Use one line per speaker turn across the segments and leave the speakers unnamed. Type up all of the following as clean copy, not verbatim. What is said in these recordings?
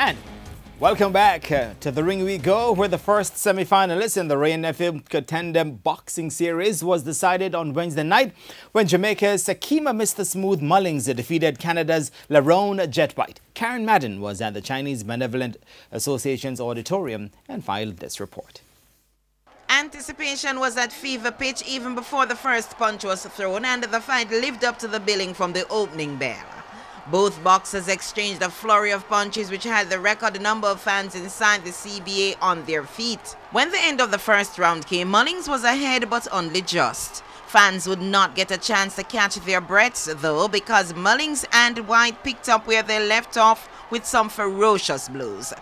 And welcome back to the ring we go, where the first semi-finalist in the Rain FM Contender boxing series was decided on Wednesday night when Jamaica's Sakima Mr. Smooth Mullings defeated Canada's Lerone Jet White. Karen Madden was at the Chinese Benevolent Association's auditorium and filed this report.
Anticipation was at fever pitch even before the first punch was thrown, and the fight lived up to the billing from the opening bell. Both boxers exchanged a flurry of punches which had the record number of fans inside the CBA on their feet. When the end of the first round came, Mullings was ahead, but only just. Fans would not get a chance to catch their breaths though, because Mullings and White picked up where they left off with some ferocious blows.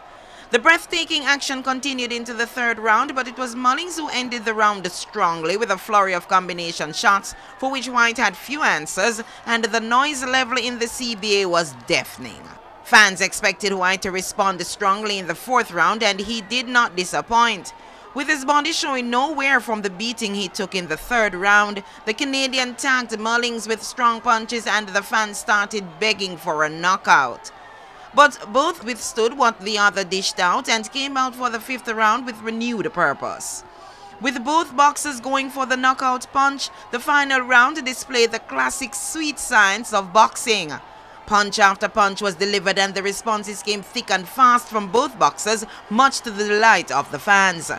The breathtaking action continued into the third round, but it was Mullings who ended the round strongly with a flurry of combination shots for which White had few answers, and the noise level in the CBA was deafening. Fans expected White to respond strongly in the fourth round, and he did not disappoint. With his body showing nowhere from the beating he took in the third round, the Canadian tagged Mullings with strong punches, and the fans started begging for a knockout. But both withstood what the other dished out and came out for the fifth round with renewed purpose. With both boxers going for the knockout punch, the final round displayed the classic sweet science of boxing. Punch after punch was delivered, and the responses came thick and fast from both boxers, much to the delight of the fans.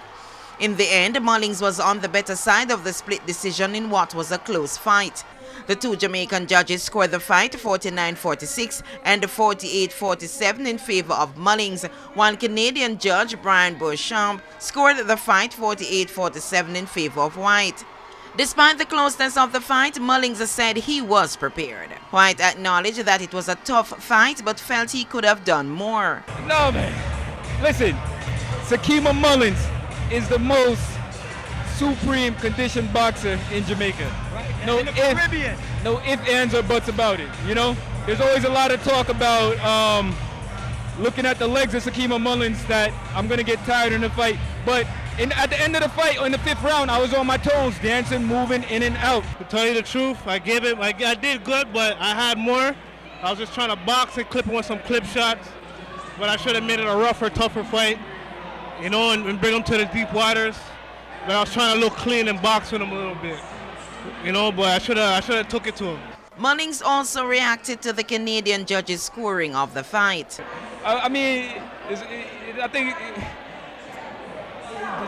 In the end, Mullings was on the better side of the split decision in what was a close fight. The two Jamaican judges scored the fight 49-46 and 48-47 in favor of Mullings, while Canadian judge Brian Beauchamp scored the fight 48-47 in favor of White. Despite the closeness of the fight, Mullings said he was prepared. White acknowledged that it was a tough fight, but felt he could have done more.
No, man. Listen, Sakima Mullings is the most supreme conditioned boxer in Jamaica. Right. No ifs, ands, or buts about it. You know, there's always a lot of talk about looking at the legs of Sakima Mullings that I'm gonna get tired in the fight. But at the end of the fight, in the fifth round, I was on my toes, dancing, moving in and out.
To tell you the truth, I did good, but I had more. I was just trying to box and clip with some clip shots, but I should have made it a rougher, tougher fight, you know, and bring them to the deep waters. But I was trying to look clean and box with him a little bit, you know, but I should have took it to him.
Mullings also reacted to the Canadian judge's scoring of the fight.
I think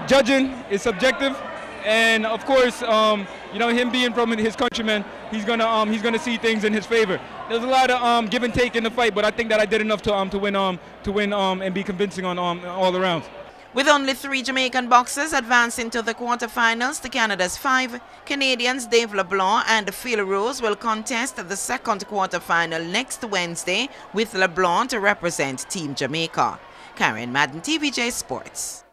judging is subjective, and of course, you know, him being from his countrymen, he's gonna see things in his favor. There's a lot of give and take in the fight, but I think that I did enough to win and be convincing on all the rounds.
With only 3 Jamaican boxers advancing to the quarterfinals, the Canada's 5 Canadians Dave LeBlanc and Phil Rose will contest the second quarterfinal next Wednesday, with LeBlanc to represent Team Jamaica. Karen Madden, TVJ Sports.